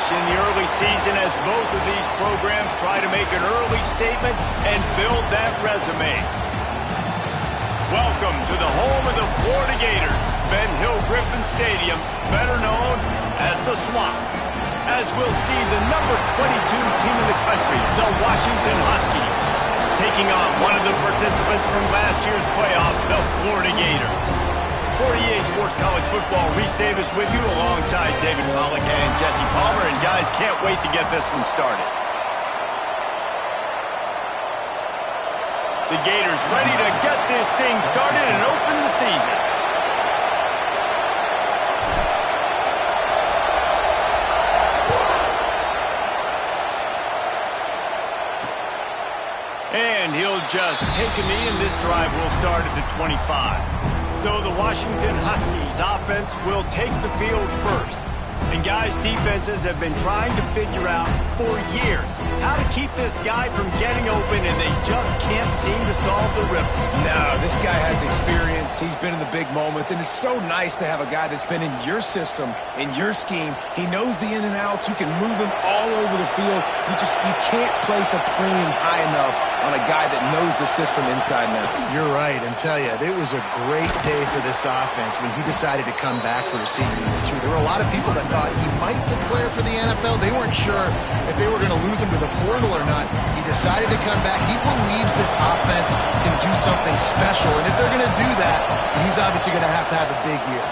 in the early season as both of these programs try to make an early statement and build that resume. Welcome to the home of the Florida Gators, Ben Hill Griffin Stadium, better known as the Swamp, as we'll see the number 22 team in the country, the Washington Huskies, taking on one of the participants from last year's playoff, the Florida Gators. For EA Sports College Football, Reese Davis with you alongside David Pollack and Jesse Palmer. And guys, can't wait to get this one started. The Gators ready to get this thing started and open the season. And he'll just take a knee, and this drive will start at the 25. So the Washington Huskies offense will take the field first. And guys, defenses have been trying to figure out for years how to keep this guy from getting open, and they just can't seem to solve the riddle. No, this guy has experience. He's been in the big moments, and it's so nice to have a guy that's been in your system, in your scheme. He knows the in and outs. You can move him all over the field. You can't place a premium high enough on a guy that knows the system inside and out. You're right, and tell you, it was a great day for this offense when he decided to come back for receiver number 2. There were a lot of people that thought he might declare for the NFL. They weren't sure if they were going to lose him to the portal or not. He decided to come back. He believes this offense can do something special, and if they're going to do that, he's obviously going to have a big year.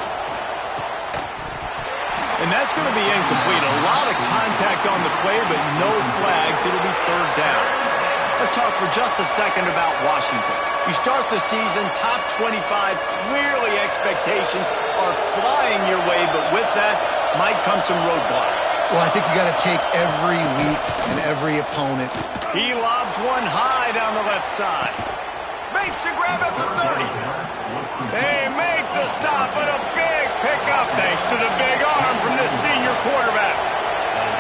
And that's going to be incomplete. A lot of contact on the play, but no flags. It'll be third down. Let's talk for just a second about Washington. You start the season top 25. Clearly expectations are flying your way, but with that might come some roadblocks. Well, I think you got to take every week and every opponent. He lobs one high down the left side. Makes the grab at the 30. They make the stop, but a big pickup thanks to the big arm from this senior quarterback.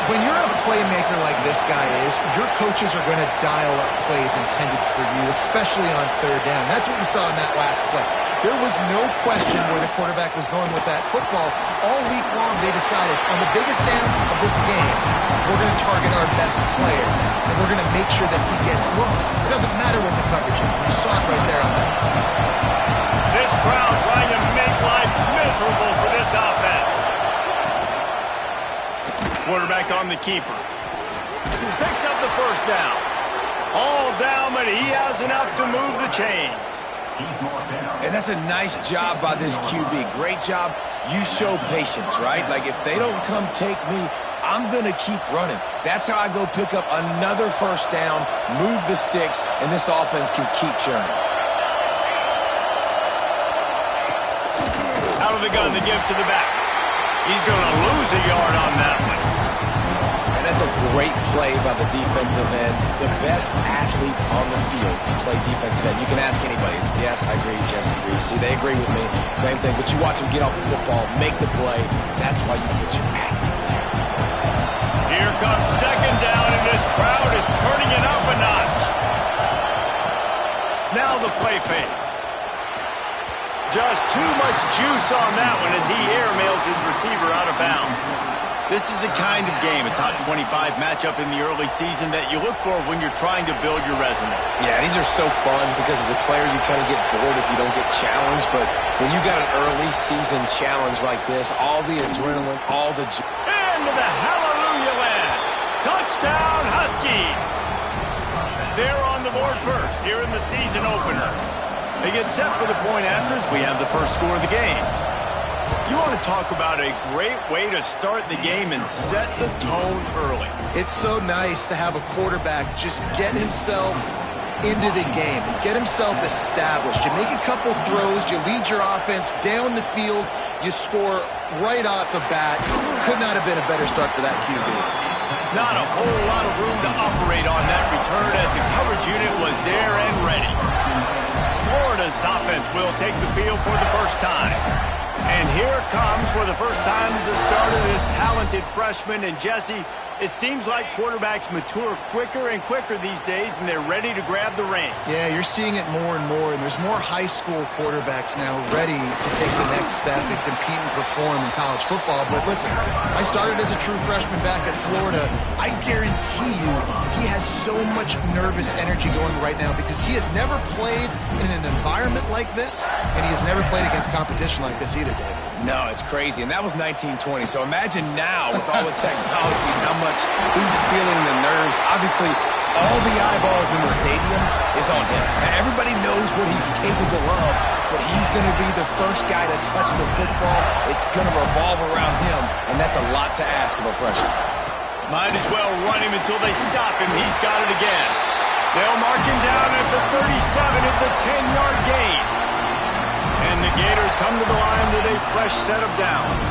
When you're a playmaker like this guy is, your coaches are going to dial up plays intended for you, especially on third down. That's what you saw in that last play. There was no question where the quarterback was going with that football. All week long, they decided, on the biggest downs of this game, we're going to target our best player, and we're going to make sure that he gets looks. It doesn't matter what the coverage is. You saw it right there on that. This crowd trying to make life miserable for this offense. Quarterback on the keeper. Picks up the first down. All down, but he has enough to move the chains. And that's a nice job by this QB. Great job. You show patience, right? Like, if they don't come take me, I'm going to keep running. That's how I go pick up another first down, move the sticks, and this offense can keep churning. Out of the gun to give to the back. He's going to lose a yard on that one. And that's a great play by the defensive end. The best athletes on the field play defensive end. You can ask anybody. Yes, I agree. Jesse agrees. See, they agree with me. Same thing. But you watch them get off the football, make the play. That's why you put your athletes there. Here comes second down, and this crowd is turning it up a notch. Now the play fake. Just too much juice on that one as he airmails his receiver out of bounds. This is the kind of game, a top 25 matchup in the early season, that you look for when you're trying to build your resume. Yeah, these are so fun because as a player you kind of get bored if you don't get challenged. But when you got an early season challenge like this, all the adrenaline, all the... Into the hallelujah land. Touchdown Huskies. They're on the board first here in the season opener. They get set for the point after as we have the first score of the game. You want to talk about a great way to start the game and set the tone early. It's so nice to have a quarterback just get himself into the game and get himself established. You make a couple throws, you lead your offense down the field, you score right off the bat. Could not have been a better start for that QB. Not a whole lot of room to operate on that return as the coverage unit was there and ready. Florida's offense will take the field for the first time. And here comes for the first time as the starter this talented freshman. And Jesse, It seems like quarterbacks mature quicker and quicker these days, and they're ready to grab the reins. Yeah, you're seeing it more and more, and there's more high school quarterbacks now ready to take the next step and compete and perform in college football. But listen, I started as a true freshman back at Florida. I guarantee you he has so much nervous energy going right now because he has never played in an environment like this, and he has never played against competition like this either, David. No, it's crazy, and that was 1920. So imagine now with all the technology, how much he's feeling the nerves. Obviously, all the eyeballs in the stadium is on him. Now, everybody knows what he's capable of, but he's going to be the first guy to touch the football. It's going to revolve around him, and that's a lot to ask of a freshman. Might as well run him until they stop him. He's got it again. They'll mark him down at the 37. It's a 10-yard gain. And the Gators come to the line with a fresh set of downs.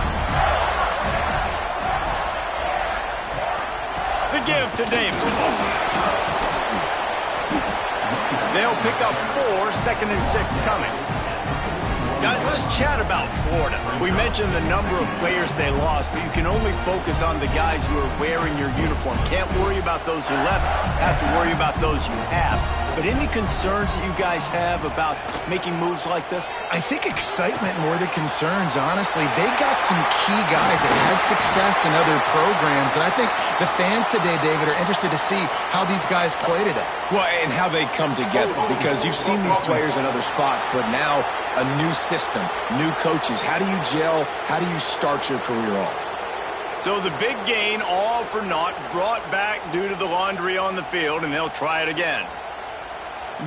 The give to Davis. They'll pick up 4, 2nd and 6 coming. Guys, let's chat about Florida. We mentioned the number of players they lost, but you can only focus on the guys who are wearing your uniform. Can't worry about those who left, have to worry about those you have. But any concerns that you guys have about making moves like this? I think excitement more than concerns, honestly. They got some key guys that had success in other programs, and I think the fans today, David, are interested to see how these guys play today. Well, and how they come together, because you've seen these players in other spots, but now a new system, new coaches. How do you gel? How do you start your career off? So the big gain, all for naught, brought back due to the laundry on the field, and they'll try it again.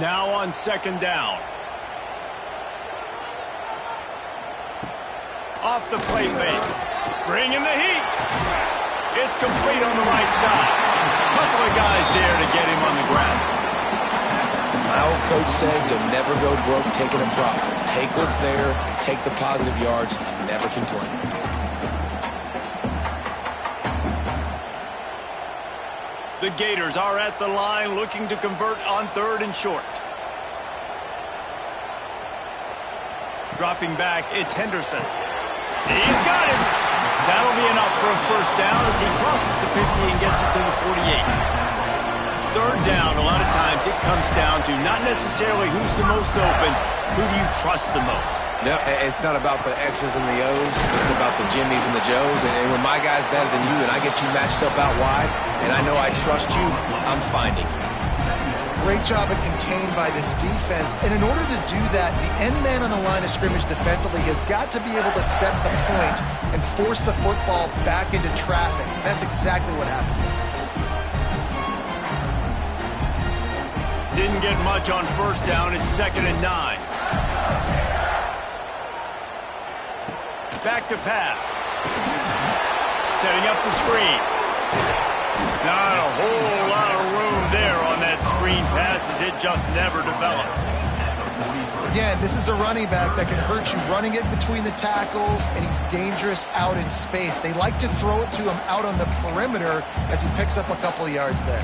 Now on 2nd down. Off the play fake. Bringing the heat. It's complete on the right side. Couple of guys there to get him on the ground. My old coach said you'll never go broke taking a profit. Take what's there, take the positive yards, and never complain. The Gators are at the line looking to convert on 3rd and short. Dropping back, it's Henderson. He's got him. That'll be enough for a first down as he crosses the 50 and gets it to the 48. 3rd down, a lot of times it comes down to not necessarily who's the most open, who do you trust the most? No, it's not about the X's and the O's. It's about the Jimmies and the Joes. And when my guy's better than you and I get you matched up out wide and I know I trust you, I'm finding you. Great job of contained by this defense. And in order to do that, the end man on the line of scrimmage defensively has got to be able to set the point and force the football back into traffic. That's exactly what happened. Didn't get much on 1st down. It's 2nd and 9. Back to pass. Setting up the screen. Not a whole lot of room there on that screen pass as it just never developed. Again, this is a running back that can hurt you running it between the tackles, and he's dangerous out in space. They like to throw it to him out on the perimeter as he picks up a couple of yards there.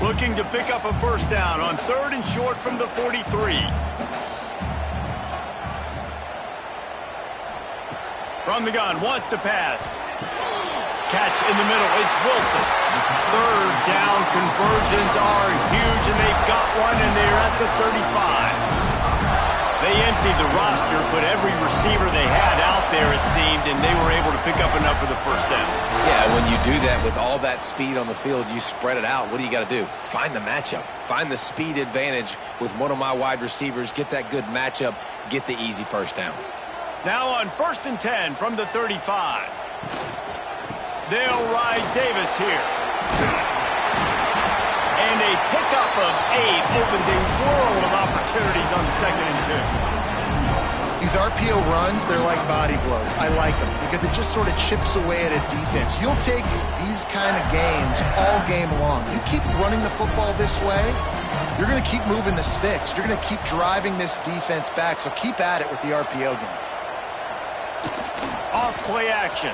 Looking to pick up a first down on 3rd and short from the 43. From the gun, wants to pass. Catch in the middle, it's Wilson. 3rd down conversions are huge, and they've got one, and they're at the 35. They emptied the roster, put every receiver they had out there, it seemed, and they were able to pick up enough for the first down. Yeah, when you do that with all that speed on the field, you spread it out. What do you got to do? Find the matchup. Find the speed advantage with one of my wide receivers. Get that good matchup. Get the easy first down. Now on 1st and 10 from the 35. They'll ride Davis here. And a pickup of 8 opens a world of opportunities on 2nd and 2. These RPO runs, they're like body blows. I like them because it just sort of chips away at a defense. You'll take these kind of games all game long. You keep running the football this way, you're going to keep moving the sticks. You're going to keep driving this defense back, so keep at it with the RPO game. Off play action.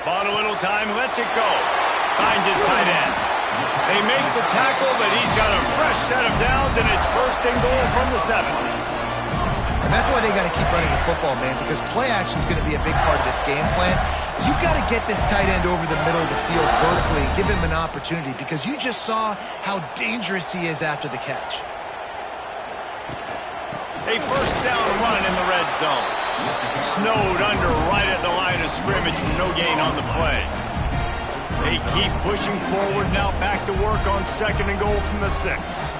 Bought a little time, lets it go. Finds his tight end. They make the tackle, but he's got a fresh set of downs, and it's 1st and goal from the 7. And that's why they got to keep running the football, man, because play action is going to be a big part of this game plan. You've got to get this tight end over the middle of the field vertically and give him an opportunity, because you just saw how dangerous he is after the catch. A first down run in the red zone. Snowed under right at the line of scrimmage from no gain on the play. They keep pushing forward now, back to work on 2nd and goal from the 6.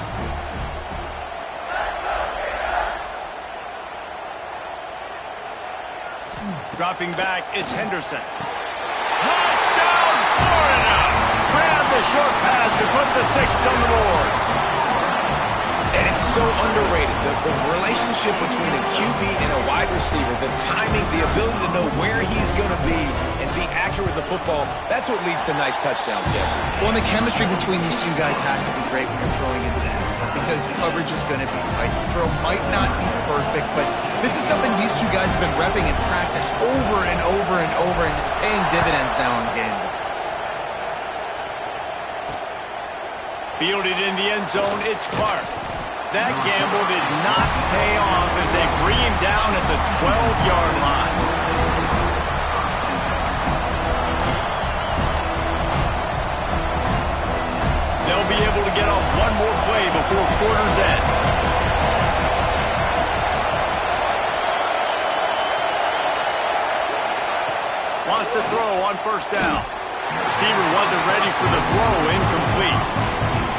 Dropping back, it's Henderson. Touchdown, Florida! Grab the short pass to put the 6 on the board. And it's so underrated. The relationship between a QB and a wide receiver, the timing, the ability to know where he's going to be and be accurate with the football, that's what leads to nice touchdowns, Jesse. Well, and the chemistry between these two guys has to be great when you're throwing into the end zone, because coverage is going to be tight. The throw might not be perfect, but this is something these two guys have been repping in practice over and over and over, and it's paying dividends now in game. Fielded in the end zone, it's Clark. That gamble did not pay off as they bring him down at the 12-yard line. They'll be able to get off one more play before quarter's end. Wants to throw on first down. Receiver wasn't ready for the throw, incomplete.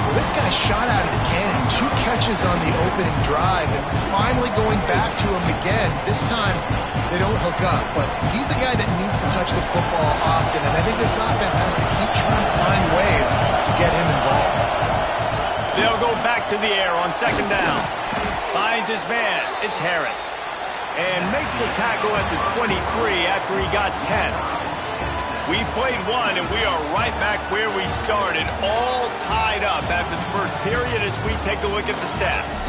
Well, this guy shot out of the cannon, 2 catches on the opening drive, and finally going back to him again. This time, they don't hook up, but he's a guy that needs to touch the football often, and I think this offense has to keep trying to find ways to get him involved. They'll go back to the air on 2nd down. Finds his man, it's Harris, and makes the tackle at the 23 after he got 10. We've played one, and we are right back where we started, all tied up after the first period as we take a look at the stats.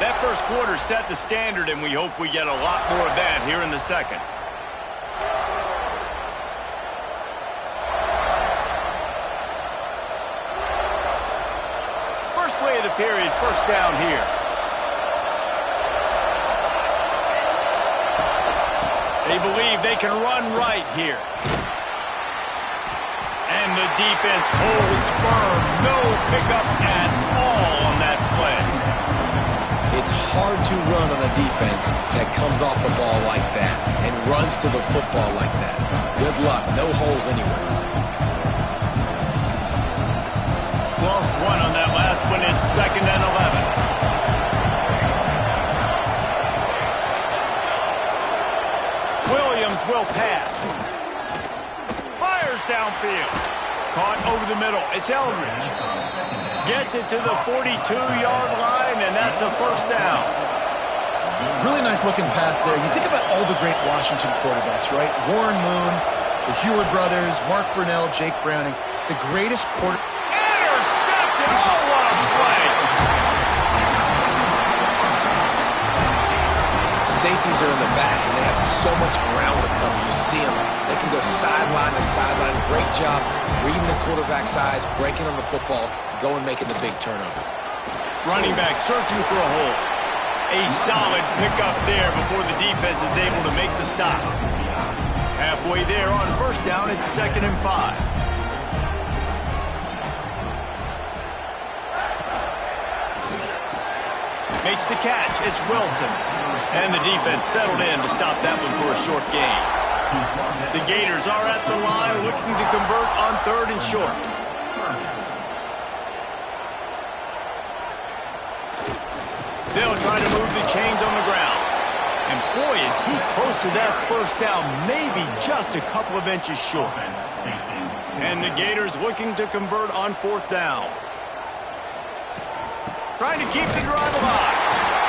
That first quarter set the standard, and we hope we get a lot more of that here in the second. Play of the period, first down here. They believe they can run right here. And the defense holds firm. No pickup at all on that play. It's hard to run on a defense that comes off the ball like that and runs to the football like that. Good luck. No holes anywhere. Lost one on that last one. It's 2nd and 11. Williams will pass. Fires downfield. Caught over the middle. It's Eldridge. Gets it to the 42-yard line, and that's a first down. Really nice looking pass there. You think about all the great Washington quarterbacks, right? Warren Moon, the Heward brothers, Mark Brunell, Jake Browning. The greatest quarterback. Intercepted! Oh, what a play! Safeties are in the back, and they have so much ground to cover. You see them. They can go sideline to sideline. Great job reading the quarterback's eyes, breaking on the football, going making the big turnover. Running back searching for a hole. A solid pickup there before the defense is able to make the stop. Halfway there on first down, it's 2nd and 5. Makes the catch. It's Wilson. And the defense settled in to stop that one for a short gain. The Gators are at the line looking to convert on 3rd and short. They'll try to move the chains on the ground. And boy, is he close to that first down, maybe just a couple of inches short. And the Gators looking to convert on 4th down. Trying to keep the drive alive.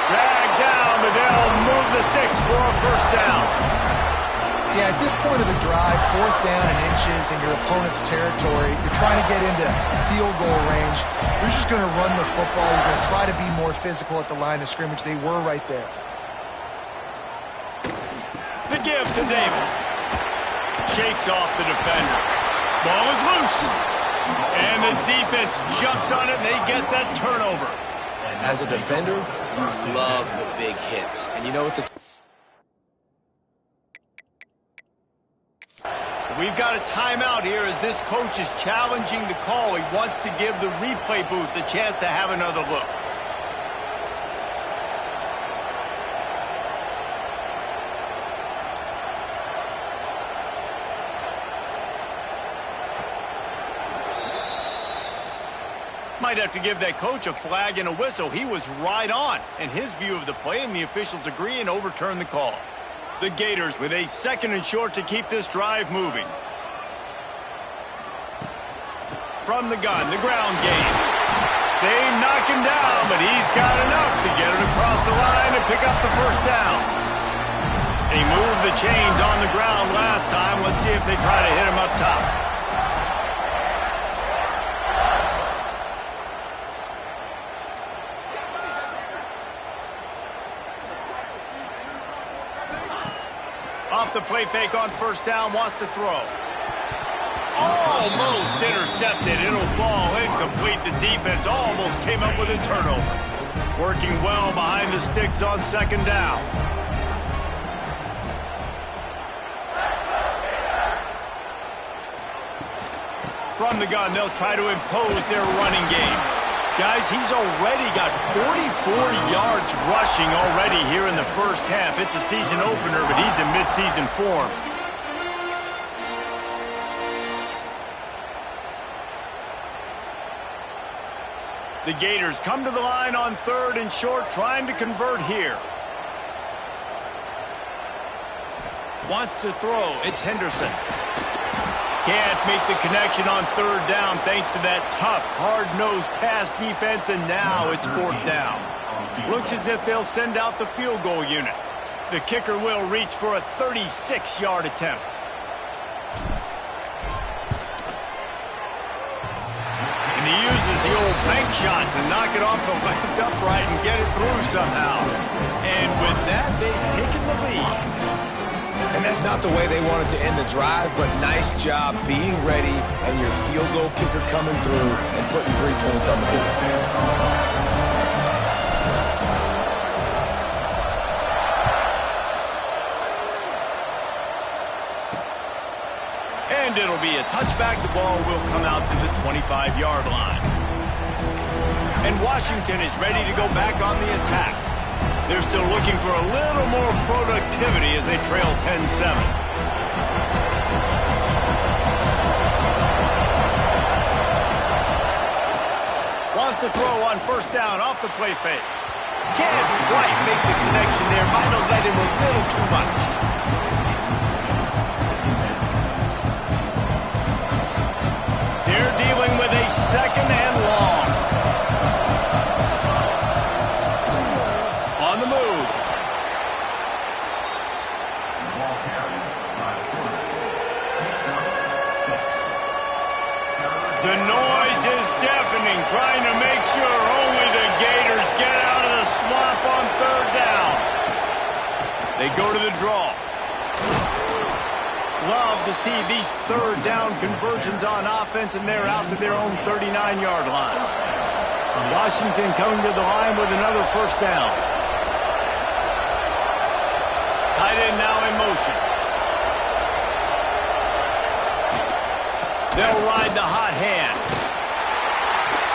Dragged down, but they'll move the sticks for a first down. Yeah, at this point of the drive, 4th down and inches in your opponent's territory, you're trying to get into field goal range. You're just going to run the football. You're going to try to be more physical at the line of scrimmage. They were right there. The give to Davis. shakes off the defender. Ball is loose. And the defense jumps on it, and they get that turnover. As a defender, you love the big hits. And you know what We've got a timeout here as this coach is challenging the call. He wants to give the replay booth the chance to have another look. Might have to give that coach a flag and a whistle. He was right on in his view of the play, and the officials agree and overturn the call. The Gators with a 2nd and short to keep this drive moving. From the gun, the ground game. They knock him down, but he's got enough to get it across the line and pick up the first down. They moved the chains on the ground last time. Let's see if they try to hit him up top. Off the play fake on first down, wants to throw. Almost intercepted. It'll fall incomplete. The defense almost came up with a turnover. Working well behind the sticks on 2nd down. From the gun, they'll try to impose their running game. Guys, he's already got 44 yards rushing already here in the first half. It's a season opener, but he's in midseason form. The Gators come to the line on 3rd and short, trying to convert here. Wants to throw. It's Henderson. Can't make the connection on 3rd down thanks to that tough, hard-nosed pass defense, and now it's 4th down. Looks as if they'll send out the field goal unit. The kicker will reach for a 36-yard attempt. And he uses the old bank shot to knock it off the left upright and get it through somehow. And with that, they've taken the lead. And that's not the way they wanted to end the drive, but nice job being ready and your field goal kicker coming through and putting 3 points on the board. And it'll be a touchback. The ball will come out to the 25-yard line. And Washington is ready to go back on the attack. They're still looking for a little more productivity as they trail 10-7. Wants to throw on first down off the play fake. Can't quite make the connection there. Might have led him a little too much. They're dealing with a 2nd and long. On the move. The noise is deafening, trying to make sure only the Gators get out of the swamp on 3rd down. They go to the draw. Love to see these 3rd down conversions on offense, and they're out to their own 39-yard line. Washington coming to the line with another first down. Tight end now in motion. They'll ride the hot hand.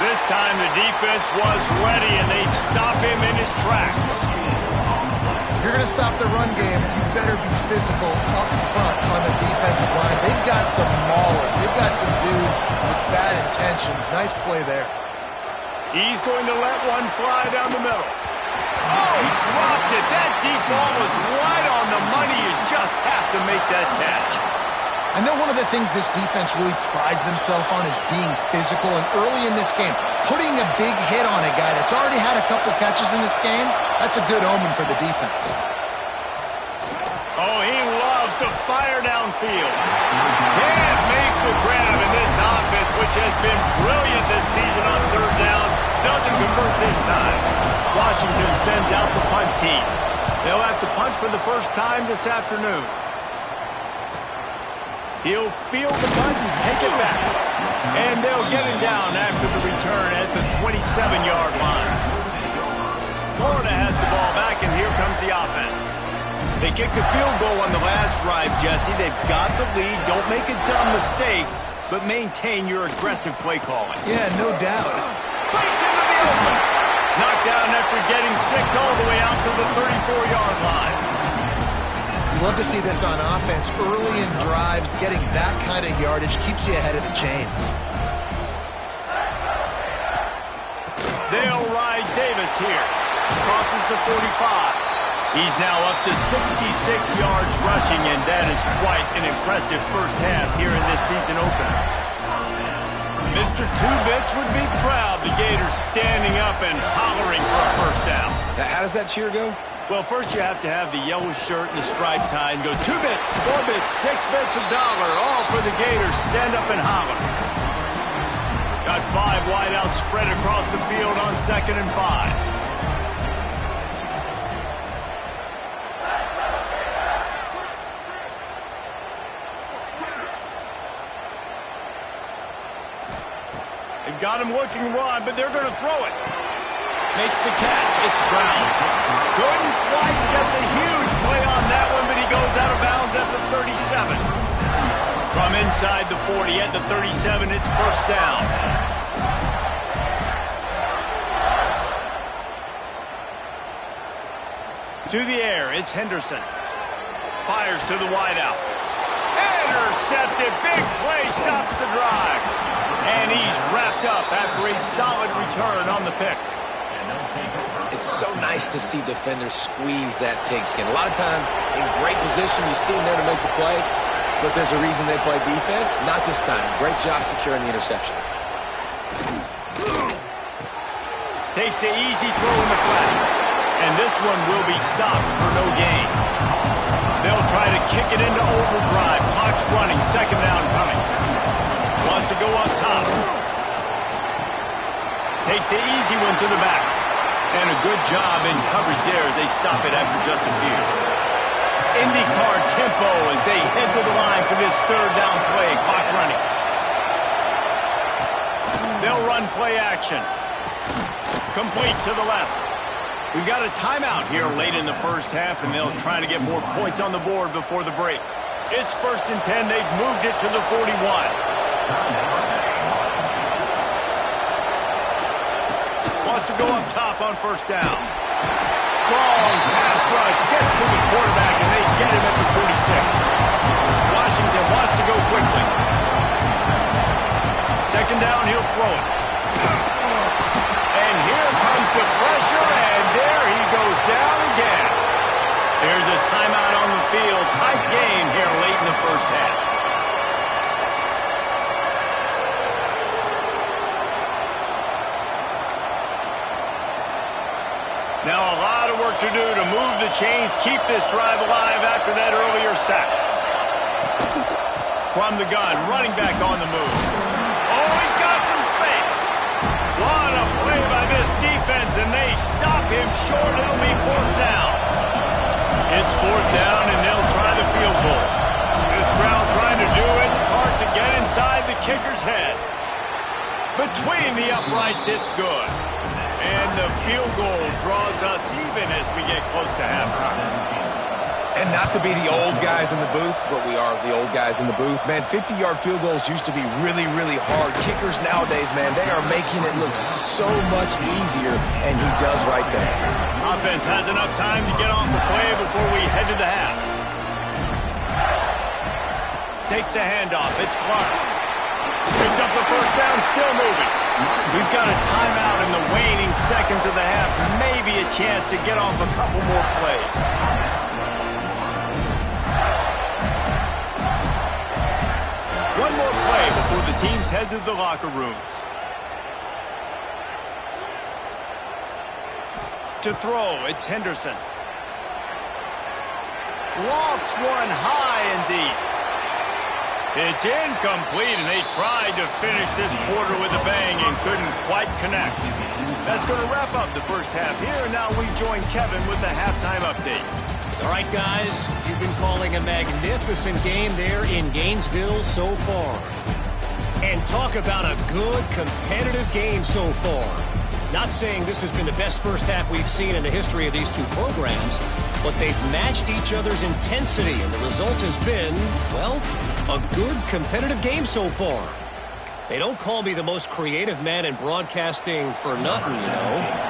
This time the defense was ready, and they stop him in his tracks. If you're going to stop the run game, you better be physical up front on the defensive line. They've got some maulers. They've got some dudes with bad intentions. Nice play there. He's going to let one fly down the middle. Oh, he dropped it. That deep ball was right on the money. You just have to make that catch. I know one of the things this defense really prides themselves on is being physical, and early in this game, putting a big hit on a guy that's already had a couple catches in this game, that's a good omen for the defense. Oh, he loves to fire downfield. Can't make the grab in this offense, which has been brilliant this season on 3rd down. Doesn't convert this time. Washington sends out the punt team. They'll have to punt for the first time this afternoon. He'll feel the button, take it back. And they'll get him down after the return at the 27-yard line. Florida has the ball back, and here comes the offense. They kicked a field goal on the last drive, Jesse. They've got the lead. Don't make a dumb mistake, but maintain your aggressive play calling. Yeah, no doubt. Breaks into the open. Knocked down after getting 6 all the way out to the 34-yard line. Love to see this on offense. Early in drives, getting that kind of yardage keeps you ahead of the chains. They'll ride Davis here. Crosses the 45. He's now up to 66 yards rushing, and that is quite an impressive first half here in this season opener. Mr. Two-Bits would be proud. The Gators standing up and hollering for a first down. How does that cheer go? Well, first you have to have the yellow shirt and the stripe tie and go 2 bits, 4 bits, 6 bits, $1, all for the Gators. Stand up and holler. Got 5 wideouts spread across the field on 2nd and 5. They've got him looking run, but they're going to throw it. Makes the catch. It's Brown. Couldn't quite get the huge play on that one, but he goes out of bounds at the 37. From inside the 40 at the 37, it's first down. To the air, it's Henderson. Fires to the wideout. Intercepted. Big play stops the drive. And he's wrapped up after a solid return on the pick. It's so nice to see defenders squeeze that pigskin. A lot of times, in great position, you see them there to make the play, but there's a reason they play defense. Not this time. Great job securing the interception. Takes the easy throw in the flat. And this one will be stopped for no gain. They'll try to kick it into overdrive. Clock's running. 2nd down coming. Wants to go up top. Takes the easy one to the back. And a good job in coverage there as they stop it after just a few. IndyCar tempo as they head to the line for this 3rd down play. Clock running. They'll run play action. Complete to the left. We've got a timeout here late in the first half, and they'll try to get more points on the board before the break. It's 1st and 10. They've moved it to the 41. Wants to go up top on 1st down. Strong pass rush. Gets to the quarterback, and they get him at the 46. Washington wants to go quickly. 2nd down, he'll throw it. And here comes the pressure, and there he goes down again. There's a timeout on the field. Tight game here late in the first half. Now a lot of work to do to move the chains, keep this drive alive after that earlier sack. From the gun, running back on the move. Oh, he's got some space. What a play by this defense, and they stop him short. It'll be 4th down. It's 4th down, and they'll try the field goal. This crowd trying to do its part to get inside the kicker's head. Between the uprights, it's good. And the field goal draws us even as we get close to halftime. And not to be the old guys in the booth, but we are the old guys in the booth. Man, 50-yard field goals used to be really, really hard. Kickers nowadays, man, they are making it look so much easier, and he does right there. Offense has enough time to get off the play before we head to the half. Takes the handoff. It's Clark. Picks up the first down, still moving. We've got a timeout in the waning seconds of the half. Maybe a chance to get off a couple more plays. One more play before the teams head to the locker rooms. To throw, it's Henderson. Lofts one high and deep. It's incomplete, and they tried to finish this quarter with a bang and couldn't quite connect. That's going to wrap up the first half here, and now we join Kevin with the halftime update. All right, guys, you've been calling a magnificent game there in Gainesville so far. And talk about a good, competitive game so far. Not saying this has been the best first half we've seen in the history of these two programs, but they've matched each other's intensity, and the result has been, well, a good, competitive game so far. They don't call me the most creative man in broadcasting for nothing, you know.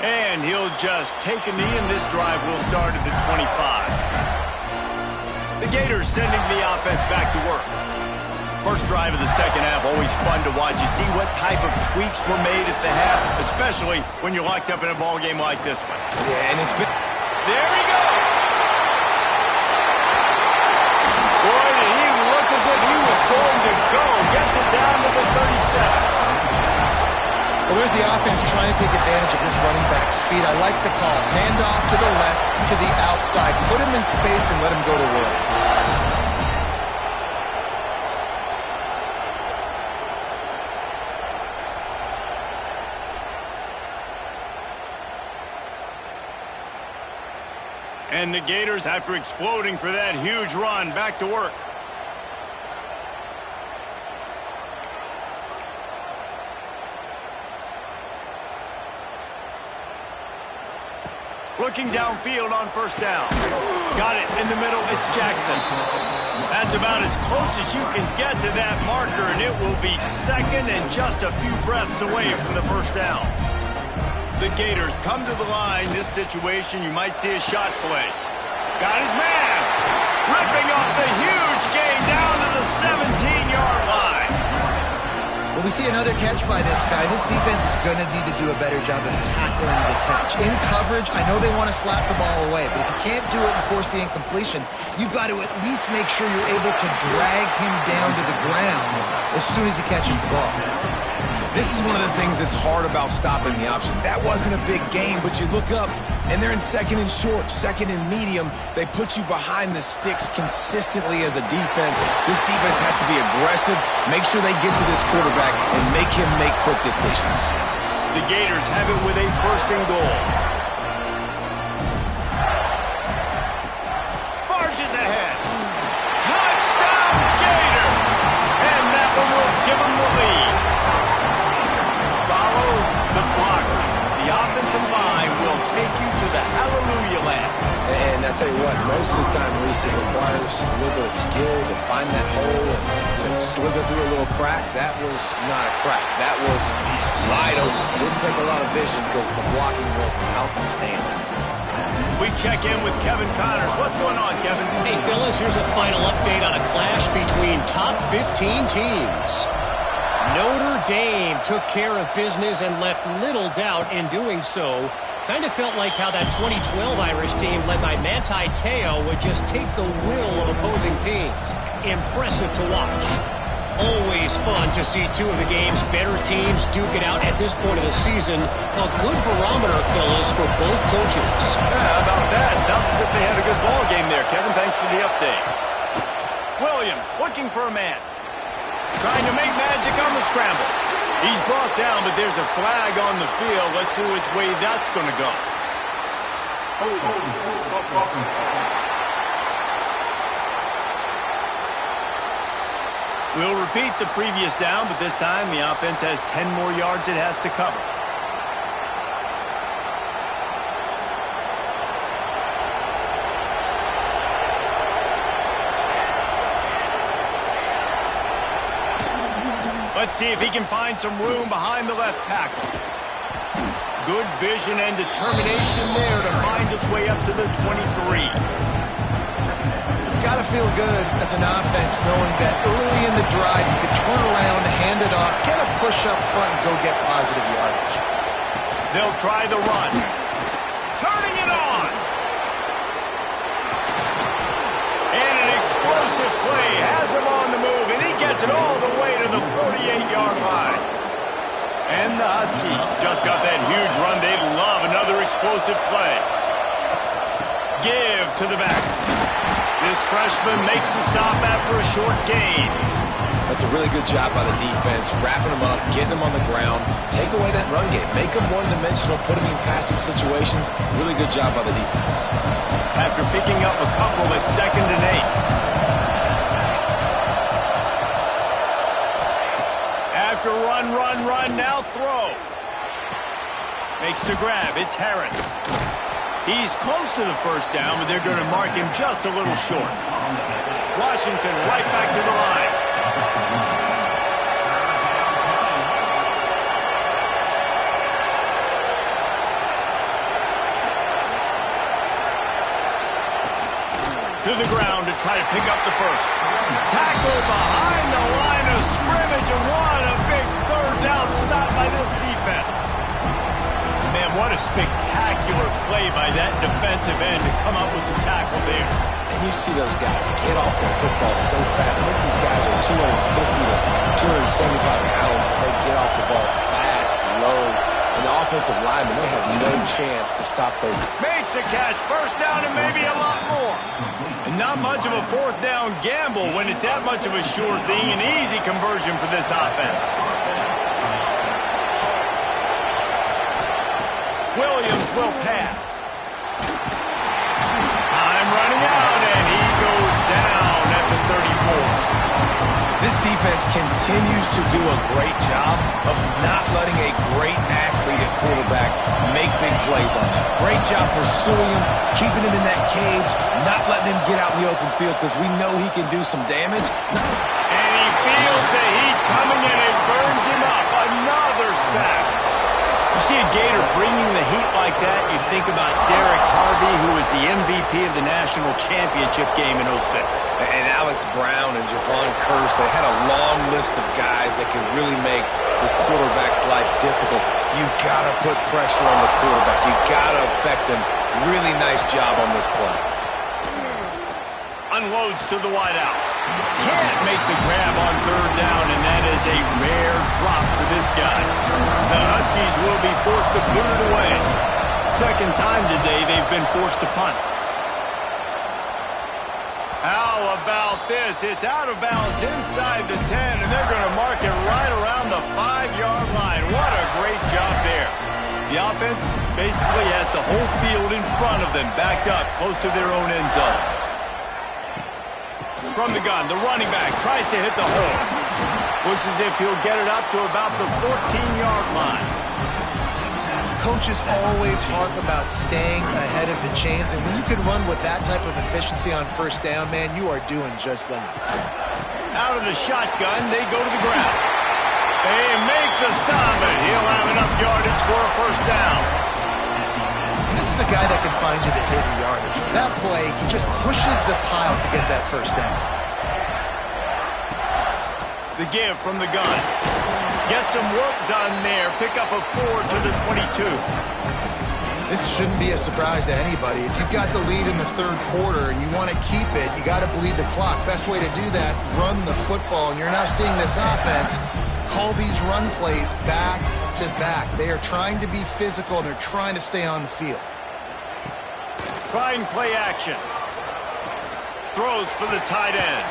And he'll just take a knee, and this drive will start at the 25. The Gators sending the offense back to work. First drive of the second half, always fun to watch. You see what type of tweaks were made at the half, especially when you're locked up in a ball game like this one. Yeah, and it's been... There he goes! Boy, did he look as if he was going to go. Gets it down to the 37. Well, there's the offense trying to take advantage of this running back speed. I like the call. Hand off to the left, to the outside. Put him in space and let him go to work. And the Gators, after exploding for that huge run, back to work. Looking downfield on first down. Got it in the middle. It's Jackson. That's about as close as you can get to that marker, and it will be second and just a few breaths away from the first down. The Gators come to the line. This situation, you might see a shot play. Got his man. Ripping off the huge gain down to the 17-yard line. Well, we see another catch by this guy. This defense is going to need to do a better job of tackling the catch. In coverage, I know they want to slap the ball away, but if you can't do it and force the incompletion, you've got to at least make sure you're able to drag him down to the ground as soon as he catches the ball. This is one of the things that's hard about stopping the option. That wasn't a big gain, but you look up, and they're in second and short, second and medium. They put you behind the sticks consistently as a defense. This defense has to be aggressive, make sure they get to this quarterback, and make him make quick decisions. The Gators have it with a first and goal. Barges ahead. Touchdown, Gator! And that one will give them the lead. The blockers. The offensive line will take you to the hallelujah land. And I tell you what, most of the time, Reese, it requires a little bit of skill to find that hole and slither through a little crack. That was not a crack. That was wide open. Didn't take a lot of vision because the blocking was outstanding. We check in with Kevin Connors. What's going on, Kevin? Hey, fellas, here's a final update on a clash between top 15 teams. Notre Dame took care of business and left little doubt in doing so. Kind of felt like how that 2012 Irish team led by Manti Te'o would just take the will of opposing teams. Impressive to watch. Always fun to see two of the game's better teams duke it out at this point of the season. A good barometer, fellas, for both coaches. Yeah, how about that? Sounds as if they had a good ball game there, Kevin. Thanks for the update. Williams looking for a man. Trying to make magic on the scramble. He's brought down, but there's a flag on the field. Let's see which way that's going to go. We'll repeat the previous down, but this time the offense has 10 more yards it has to cover. Let's see if he can find some room behind the left tackle. Good vision and determination there to find his way up to the 23. It's got to feel good as an offense knowing that early in the drive you could turn around, hand it off, get a push up front, and go get positive yardage. They'll try the run. Turning it on. And an explosive play has him on the move, and he gets it all the way to the 48-yard line. And the Huskies just got that huge run. They love another explosive play. Give to the back. This freshman makes the stop after a short gain. That's a really good job by the defense, wrapping them up, getting them on the ground, take away that run game, make them one-dimensional, put them in passing situations. Really good job by the defense. After picking up a couple at 2nd and 8. After run, now throw. Makes the grab, it's Harris. He's close to the first down, but they're going to mark him just a little short. Washington right back to the line. To the ground to try to pick up the first. Tackle behind the line of scrimmage, and what a big 3rd down stop by this defense. Man, what a spectacular play by that defensive end to come up with the tackle there. And you see those guys get off the football so fast. Most of these guys are 250 to 275 pounds, but they get off the ball fast, low. And the offensive linemen, they have no chance to stop those. Makes a catch, 1st down, and maybe a lot more. And not much of a 4th down gamble when it's that much of a sure thing. An easy conversion for this offense. Williams will pass. Time running out, and he goes down at the 34. This defense continues to do a great job of not letting a great athlete at quarterback make big plays on them. Great job pursuing him, keeping him in that cage, not letting him get out in the open field because we know he can do some damage. And he feels the heat coming and it burns him up. Another sack. You see a Gator bringing the heat like that, you think about Derek Harvey, who was the MVP of the national championship game in 06. And Alex Brown and Javon Curse, they had a long list of guys that could really make the quarterback's life difficult. You got to put pressure on the quarterback. You got to affect him. Really nice job on this play. Unloads to the wideout. Can't make the grab on 3rd down, and that is a rare drop for this guy. The Huskies will be forced to boot it away. 2nd time today they've been forced to punt. How about this? It's out of bounds inside the 10, and they're going to mark it right around the 5-yard line. What a great job there. The offense basically has the whole field in front of them, backed up close to their own end zone. From the gun, the running back tries to hit the hole. Looks as if he'll get it up to about the 14-yard line. Coaches always harp about staying ahead of the chains, and when you can run with that type of efficiency on 1st down, man, you are doing just that. Out of the shotgun, they go to the ground. They make the stop, and he'll have enough yardage for a 1st down. This is a guy that can find you the hidden yardage. That play, he just pushes the pile to get that 1st down. The give from the gun. Get some work done there. Pick up a 4 to the 22. This shouldn't be a surprise to anybody. If you've got the lead in the 3rd quarter and you want to keep it, you got to bleed the clock. Best way to do that, run the football. And you're now seeing this offense call these run plays back to back. They are trying to be physical, and they're trying to stay on the field. Trying play action. Throws for the tight end.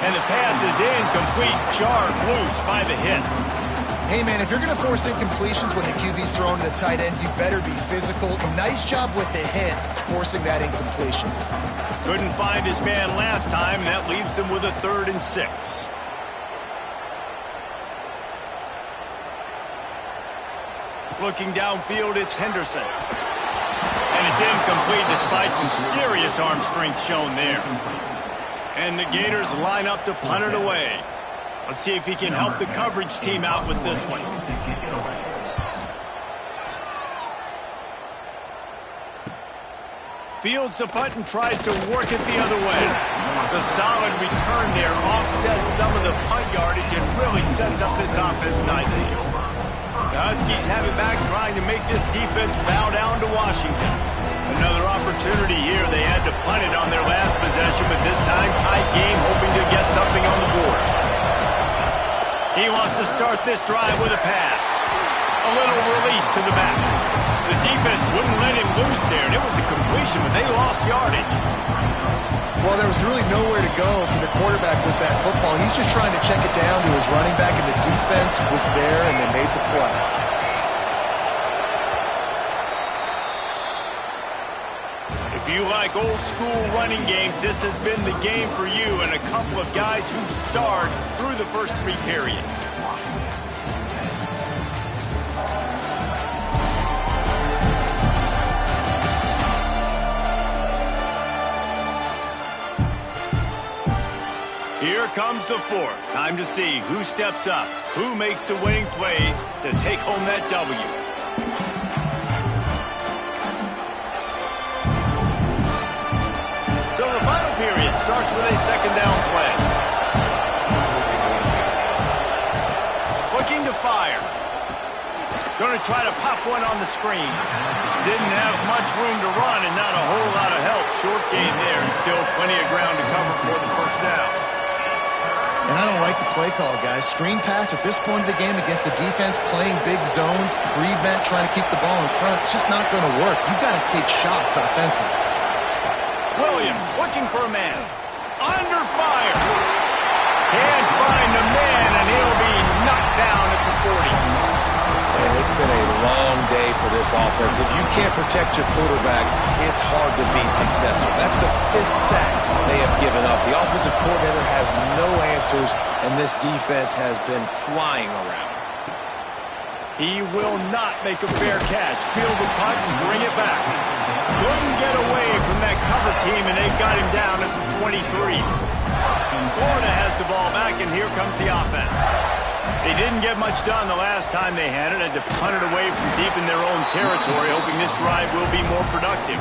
And the pass is incomplete. Jarred loose by the hit. Hey, man, if you're going to force incompletions when the QB's throwing to the tight end, you better be physical. Nice job with the hit, forcing that incompletion. Couldn't find his man last time, and that leaves him with a 3rd and 6. Looking downfield, it's Henderson. And it's incomplete despite some serious arm strength shown there. And the Gators line up to punt it away. Let's see if he can help the coverage team out with this one. Fields the punt and tries to work it the other way. The solid return there offsets some of the punt yardage and really sets up this offense nicely. The Huskies have it back, trying to make this defense bow down to Washington. Another opportunity here. They had to punt it on their last possession, but this time tight game, hoping to get something on the board. He wants to start this drive with a pass. A little release to the back. The defense wouldn't let him loose there, and it was a completion, but they lost yardage. Well, there was really nowhere to go for the quarterback with that football. He's just trying to check it down to his running back, and the defense was there, and they made the play. If you like old-school running games, this has been the game for you and a couple of guys who starred through the first 3 periods. Here comes the 4th. Time to see who steps up, who makes the winning plays to take home that W. So the final period starts with a 2nd down play. Looking to fire. Going to try to pop one on the screen. Didn't have much room to run and not a whole lot of help. Short gain there and still plenty of ground to cover for the 1st down. And I don't like the play call, guys. Screen pass at this point of the game against the defense, playing big zones, prevent, trying to keep the ball in front. It's just not going to work. You've got to take shots offensively. Williams looking for a man. Under fire. Can't find the man, and he'll be knocked down at the 40. And it's been a long day for this offense. If you can't protect your quarterback, it's hard to be successful. That's the 5th sack they have given up. The offensive coordinator has no answers, and this defense has been flying around. He will not make a fair catch. Field the punt and bring it back. Couldn't get away from that cover team, and they got him down at the 23. Florida has the ball back, and here comes the offense. They didn't get much done the last time they had it. Had to punt it away from deep in their own territory, hoping this drive will be more productive.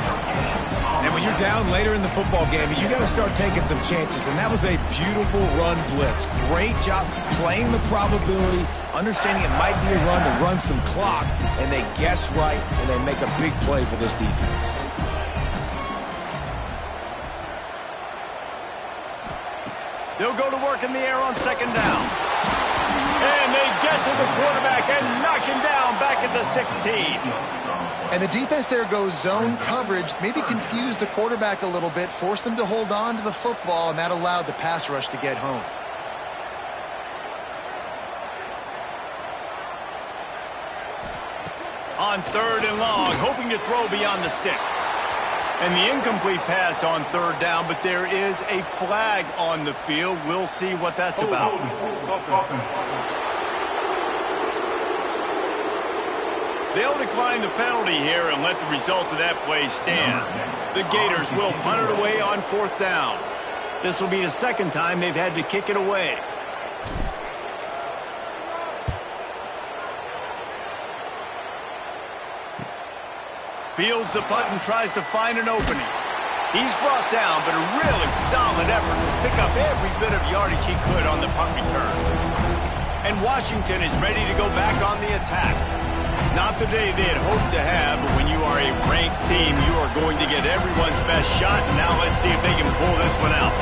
And when you're down later in the football game, you got to start taking some chances. And that was a beautiful run blitz. Great job playing the probability, understanding it might be a run to run some clock, and they guess right, and they make a big play for this defense. They'll go to work in the air on 2nd down. And they get to the quarterback and knock him down back at the 16. And the defense there goes zone coverage, maybe confused the quarterback a little bit, forced him to hold on to the football, and that allowed the pass rush to get home. On 3rd and long, hoping to throw beyond the sticks. And the incomplete pass on 3rd down, but there is a flag on the field. We'll see what that's about. They'll decline the penalty here and let the result of that play stand. The Gators will punt it away on 4th down. This will be the 2nd time they've had to kick it away. Fields the punt and tries to find an opening. He's brought down, but a really solid effort to pick up every bit of yardage he could on the punt return. And Washington is ready to go back on the attack. Not the day they had hoped to have, but when you are a ranked team, you are going to get everyone's best shot. And now let's see if they can pull this one out.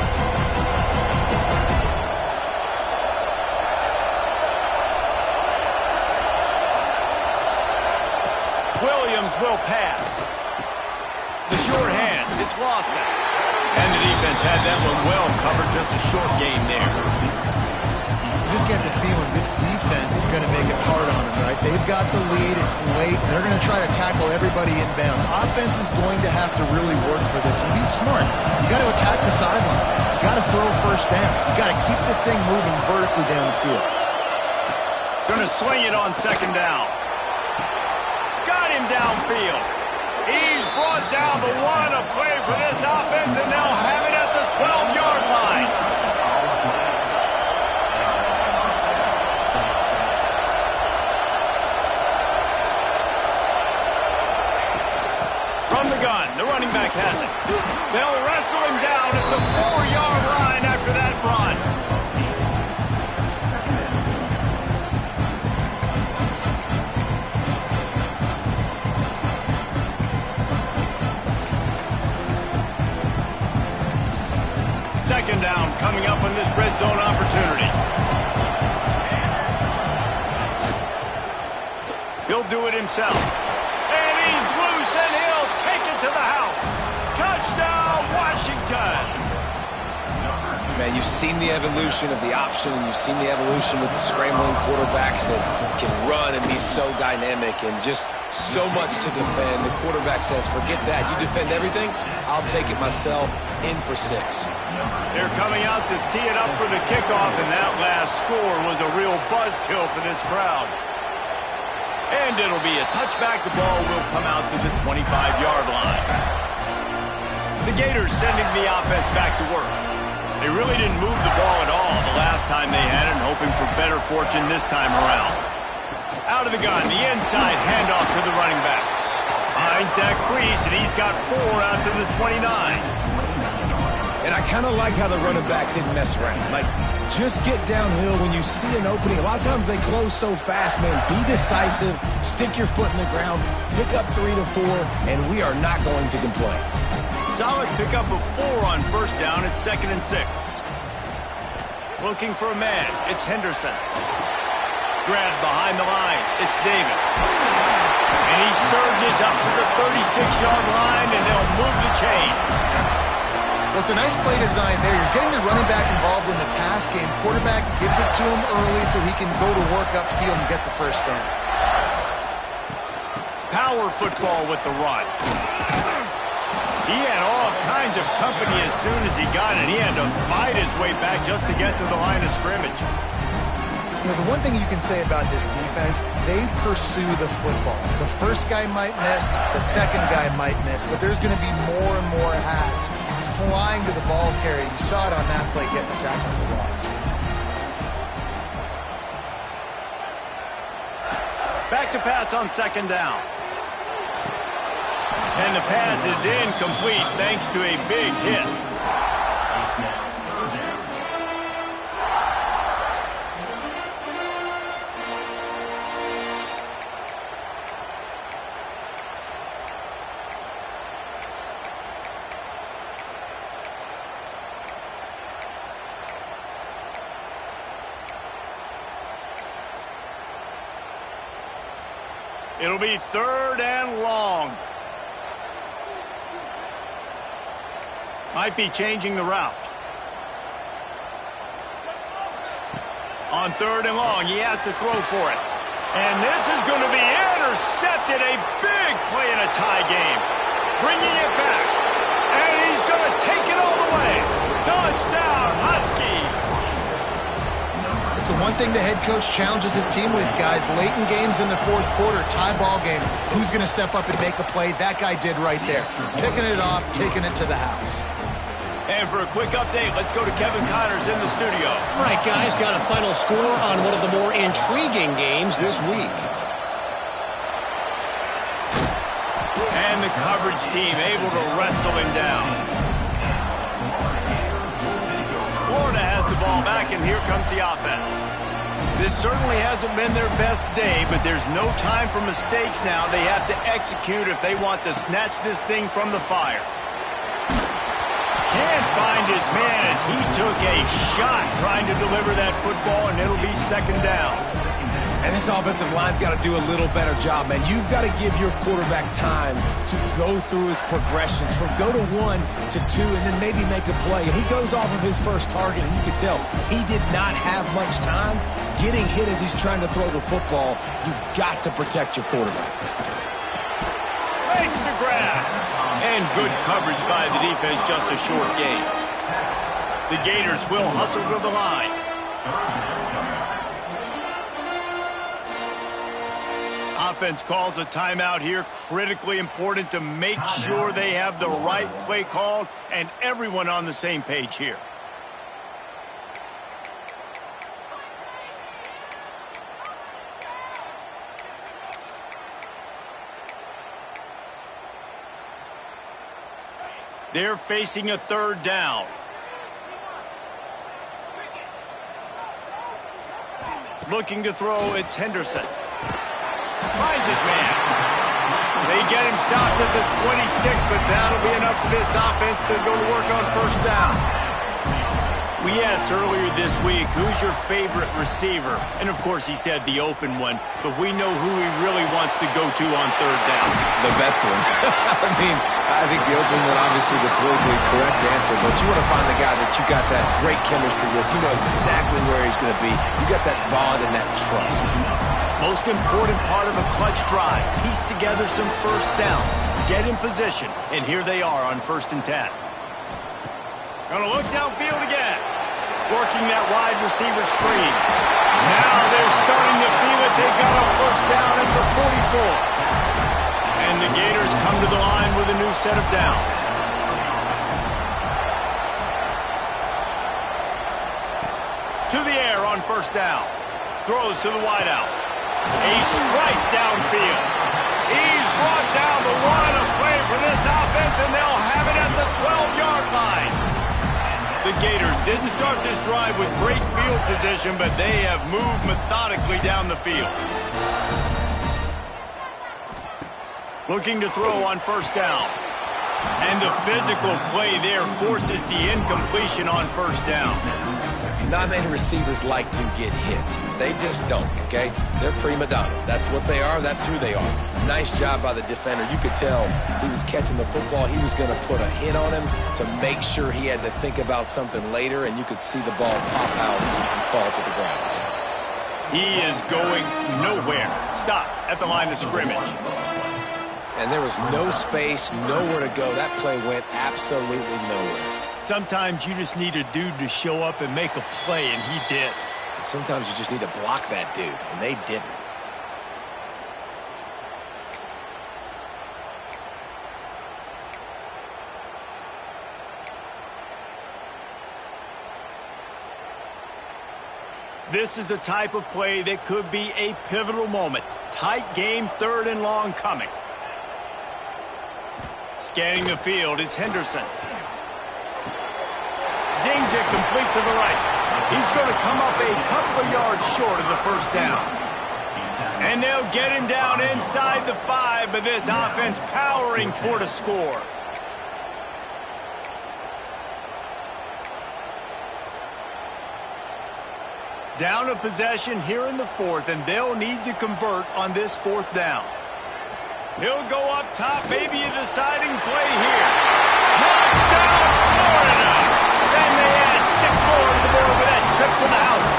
Williams will pass. The short hand, it's Lawson. And the defense had that one well covered, just a short gain there. You just get the feeling this defense is going to make it hard on them, right? They've got the lead, it's late, and they're going to try to tackle everybody inbounds. Offense is going to have to really work for this and be smart. You got to attack the sidelines. You got to throw 1st downs. You got to keep this thing moving vertically down the field. Going to swing it on 2nd down. Got him downfield. He's brought down, but what a play for this offense, and they'll have it at the 12-yard line. From the gun, the running back has it. They'll wrestle him down at the 4-yard line after that run. Second down coming up on this red zone opportunity. He'll do it himself. And he's loose, and he'll take it to the house. Touchdown, Washington. Man, you've seen the evolution of the option, and you've seen the evolution with the scrambling quarterbacks that can run and be so dynamic and just so much to defend. The quarterback says, forget that. You defend everything, I'll take it myself. In for 6. They're coming out to tee it up for the kickoff, and that last score was a real buzzkill for this crowd. And it'll be a touchback. The ball will come out to the 25-yard line. The Gators sending the offense back to work. They really didn't move the ball at all the last time they had it, and hoping for better fortune this time around. Out of the gun, the inside handoff to the running back. Finds that crease, and he's got 4 out to the 29. And I kind of like how the running back didn't mess around. Like, just get downhill when you see an opening. A lot of times they close so fast, man. Be decisive, stick your foot in the ground, pick up 3 to 4, and we are not going to complain. Solid pickup of 4 on first down. It's 2nd and 6. Looking for a man. It's Henderson. Grabbed behind the line. It's Davis. And he surges up to the 36-yard line, and they'll move the chain. Well, it's a nice play design there. You're getting the running back involved in the pass game. Quarterback gives it to him early so he can go to work upfield and get the first down. Power football with the run. He had all kinds of company as soon as he got it. He had to fight his way back just to get to the line of scrimmage. You know, the one thing you can say about this defense, they pursue the football. The first guy might miss, the second guy might miss, but there's going to be more and more hats flying to the ball carrier. You saw it on that play getting the tackle for loss. Back to pass on 2nd down. And the pass is incomplete thanks to a big hit. It'll be 3rd and long. Might be changing the route. On 3rd and long, he has to throw for it. And this is going to be intercepted. A big play in a tie game. Bringing it back. And he's going to take it all the way. Touchdown, Huskies. It's the one thing the head coach challenges his team with, guys. Late in games in the 4th quarter, tie ball game. Who's going to step up and make a play? That guy did right there. Picking it off, taking it to the house. And for a quick update, let's go to Kevin Connors in the studio. All right, guys, got a final score on one of the more intriguing games this week. And the coverage team able to wrestle him down. Florida has the ball back, and here comes the offense. This certainly hasn't been their best day, but there's no time for mistakes now. They have to execute if they want to snatch this thing from the fire. Can't find his man as he took a shot trying to deliver that football, and it'll be 2nd down. And this offensive line's got to do a little better job, man. You've got to give your quarterback time to go through his progressions from go to 1 to 2 and then maybe make a play. And he goes off of his first target, and you can tell he did not have much time getting hit as he's trying to throw the football. You've got to protect your quarterback. Makes the grab. And good coverage by the defense, just a short gain. The Gators will hustle to the line. Offense calls a timeout here. Critically important to make sure they have the right play called and everyone on the same page here. They're facing a 3rd down. Looking to throw, it's Henderson. Finds his man. They get him stopped at the 26, but that'll be enough for this offense to go to work on 1st down. We asked earlier this week, who's your favorite receiver? And of course he said the open one, but we know who he really wants offense to go to on third down? The best one. I think the opening one, obviously the politically correct answer, but you want to find the guy that you got that great chemistry with. You know exactly where he's going to be. You got that bond and that trust. Most important part of a clutch drive. Piece together some first downs. Get in position. And here they are on 1st and 10. Gonna look downfield again. Working that wide receiver screen. Now they're starting to feel it. They've got a first down at the 44. And the Gators come to the line with a new set of downs. To the air on 1st down. Throws to the wideout. A strike downfield. He's brought down the one. A play for this offense, and they'll have it at the 12-yard line. The Gators didn't start this drive with great field position, but they have moved methodically down the field. Looking to throw on 1st down. And the physical play there forces the incompletion on 1st down. Not many receivers like to get hit. They just don't, okay? They're prima donnas. That's what they are. That's who they are. Nice job by the defender. You could tell he was catching the football. He was going to put a hit on him to make sure he had to think about something later, and you could see the ball pop out and fall to the ground. He is going nowhere. Stop at the line of scrimmage. And there was no space, nowhere to go. That play went absolutely nowhere. Sometimes you just need a dude to show up and make a play, and he did. And sometimes you just need to block that dude, and they didn't. This is the type of play that could be a pivotal moment. Tight game, 3rd and long coming. Scanning the field is Henderson. Zings it complete to the right. He's going to come up a couple of yards short of the 1st down. And they'll get him down inside the 5, but this offense powering toward a score. Down a possession here in the 4th, and they'll need to convert on this 4th down. He'll go up top, maybe a deciding play here. Touchdown, Florida! And they add 6 more to the board with that trip to the house.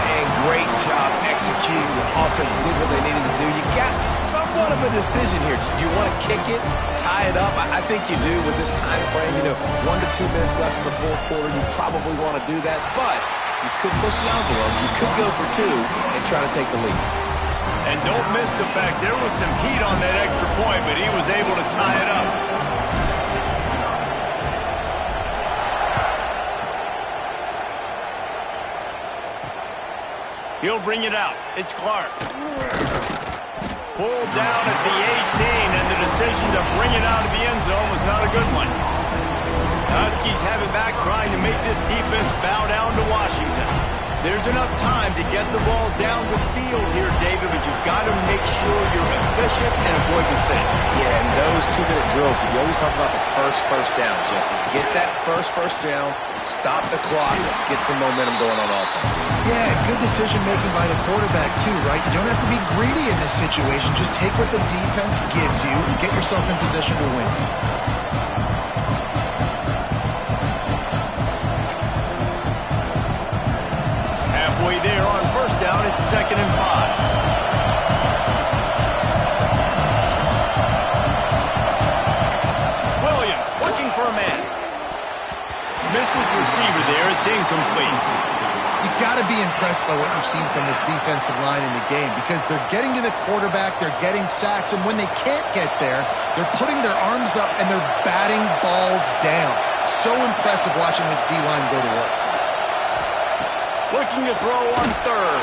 And great job executing. The offense did what they needed to do. You got somewhat of a decision here. Do you want to kick it, tie it up? I think you do with this time frame. 1 to 2 minutes left in the 4th quarter. You probably want to do that, but you could push the envelope. You could go for 2 and try to take the lead. And don't miss the fact there was some heat on that extra point, but he was able to tie it up. He'll bring it out. It's Clark. Pulled down at the 18, and the decision to bring it out of the end zone was not a good one. Huskies have it back, trying to make this defense bow down to Washington. There's enough time to get the ball down the field here, David, but you've got to make sure you're efficient and avoid mistakes. Yeah, and those 2-minute drills, you always talk about the first down, Jesse. Get that first down, stop the clock, get some momentum going on offense. Yeah, good decision-making by the quarterback, too, right? You don't have to be greedy in this situation. Just take what the defense gives you and get yourself in position to win. Halfway there on 1st down, it's 2nd and 5. Williams looking for a man. Missed his receiver there. It's incomplete. You've got to be impressed by what you've seen from this defensive line in the game because they're getting to the quarterback, they're getting sacks, and when they can't get there, they're putting their arms up and they're batting balls down. So impressive watching this D-line go to work. Looking to throw on 3rd.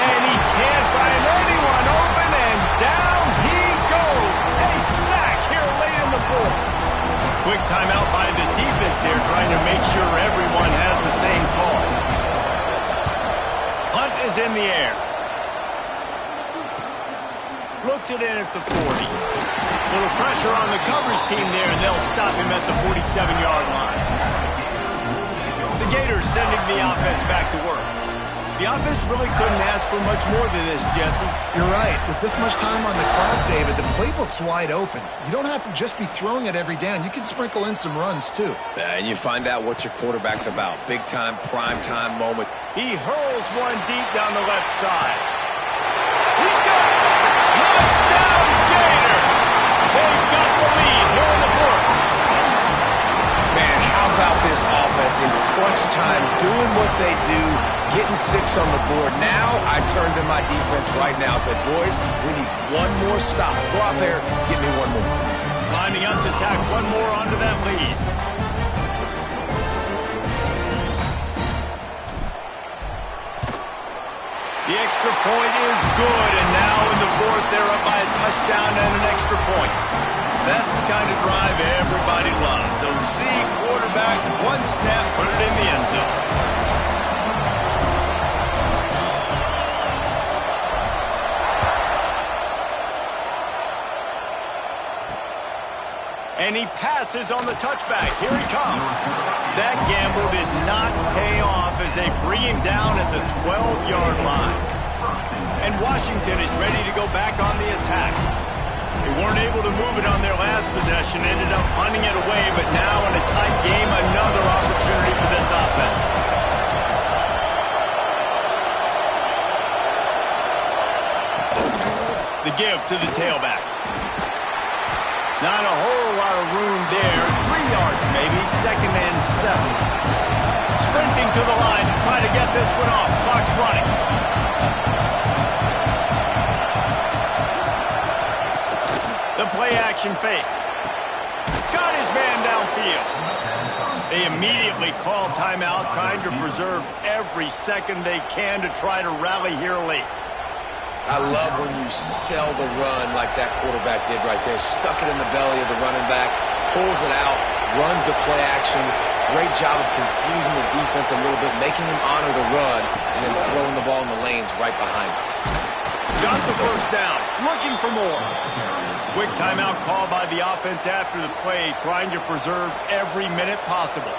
And he can't find anyone open, and down he goes. A sack here late in the 4th. Quick timeout by the defense there, trying to make sure everyone has the same call. Punt is in the air. Looks it in at the 40. Little pressure on the coverage team there, and they'll stop him at the 47-yard line. The Gators sending the offense back to work. The offense really couldn't ask for much more than this, Jesse. You're right. With this much time on the clock, David, the playbook's wide open. You don't have to just be throwing it every down. You can sprinkle in some runs, too. And you find out what your quarterback's about. Big-time, prime-time moment. He hurls one deep down the left side. He's got it! Touchdown, Gator! They've got the lead here in the fourth. Man, how about this offense in crunch time, doing what they do, getting 6 on the board. Now I turn to my defense right now and said, boys, we need one more stop. Go out there, get me one more. Lining up to tack one more onto that lead. The extra point is good, and now in the fourth, they're up by a touchdown and an extra point. That's the kind of drive everybody loves. OC quarterback, one snap, put it in the end zone. And he passes on the touchback. Here he comes. That gamble did not pay off as they bring him down at the 12-yard line. And Washington is ready to go back on the attack. They weren't able to move it on their last possession, ended up punting it away, but now in a tight game, another opportunity for this offense. The give to the tailback. Not a whole lot of room there. 3 yards maybe, 2nd and 7. Sprinting to the line to try to get this one off. Clock's running. The play action fake. Got his man downfield. They immediately call timeout, trying to preserve every second they can to try to rally here late. I love when you sell the run like that quarterback did right there. Stuck it in the belly of the running back, pulls it out, runs the play action. Great job of confusing the defense a little bit, making them honor the run, and then throwing the ball in the lanes right behind him. Got the first down, looking for more. Quick timeout call by the offense after the play, trying to preserve every minute possible.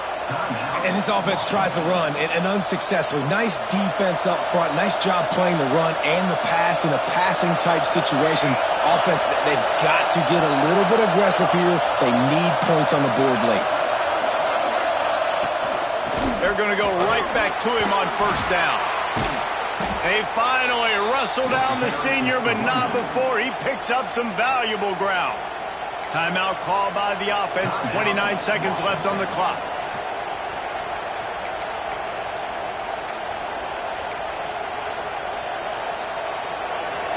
And this offense tries to run, and unsuccessfully. Nice defense up front. Nice job playing the run and the pass in a passing-type situation. Offense, they've got to get a little bit aggressive here. They need points on the board late. They're going to go right back to him on first down. They finally wrestle down the senior, but not before he picks up some valuable ground. Timeout call by the offense. 29 seconds left on the clock.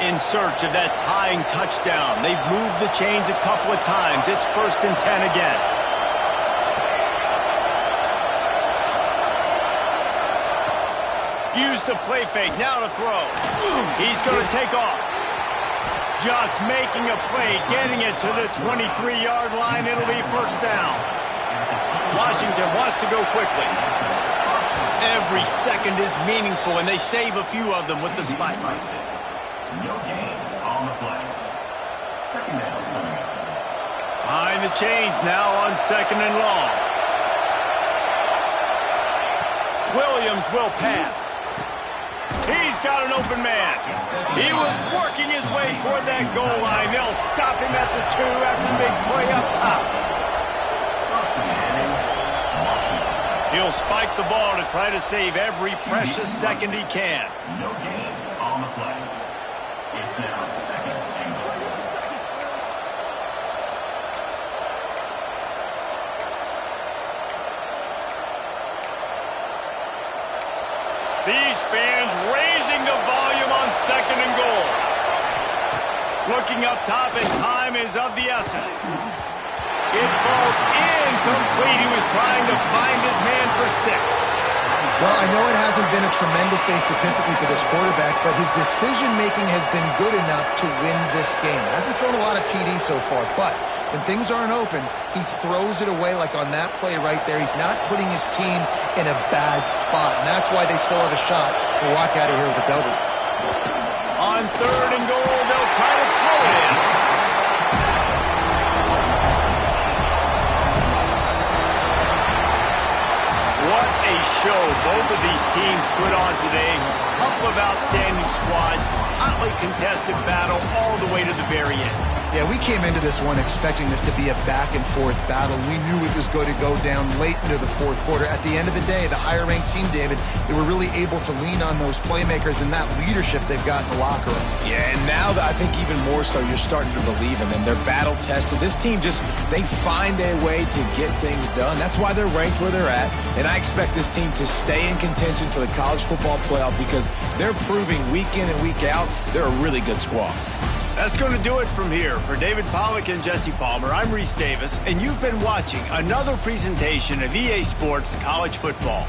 In search of that tying touchdown. They've moved the chains a couple of times. It's 1st and 10 again. Use the play fake. Now to throw. He's going to take off. Just making a play, getting it to the 23-yard line. It'll be first down. Washington wants to go quickly. Every second is meaningful, and they save a few of them with the spike. No gain on the play. 2nd down. Behind the chains now on 2nd and long. Williams will pass. He's got an open man. He was working his way toward that goal line. They'll stop him at the 2 after the big play up top. He'll spike the ball to try to save every precious second he can. No gain on the play. It's now 2nd and goal. These fans raising the volume on 2nd and goal. Looking up top, and time is of the essence. It falls incomplete. He was trying to find his man for 6. Well, I know it hasn't been a tremendous day statistically for this quarterback, but his decision-making has been good enough to win this game. Hasn't thrown a lot of TDs so far, but when things aren't open, he throws it away like on that play right there. He's not putting his team in a bad spot, and that's why they still have a shot to walk out of here with a W. On 3rd and goal, they'll try to throw it in. What a show both of these teams put on today. Couple of outstanding squads, hotly contested battle all the way to the very end. Yeah, we came into this one expecting this to be a back-and-forth battle. We knew it was going to go down late into the fourth quarter. At the end of the day, the higher-ranked team, David, they were really able to lean on those playmakers and that leadership they've got in the locker room. Yeah, and now I think even more so, you're starting to believe in them. They're battle-tested. This team they find a way to get things done. That's why they're ranked where they're at. And I expect this team to stay in contention for the college football playoff because they're proving week in and week out they're a really good squad. That's going to do it from here. For David Pollack and Jesse Palmer, I'm Reese Davis, and you've been watching another presentation of EA Sports College Football.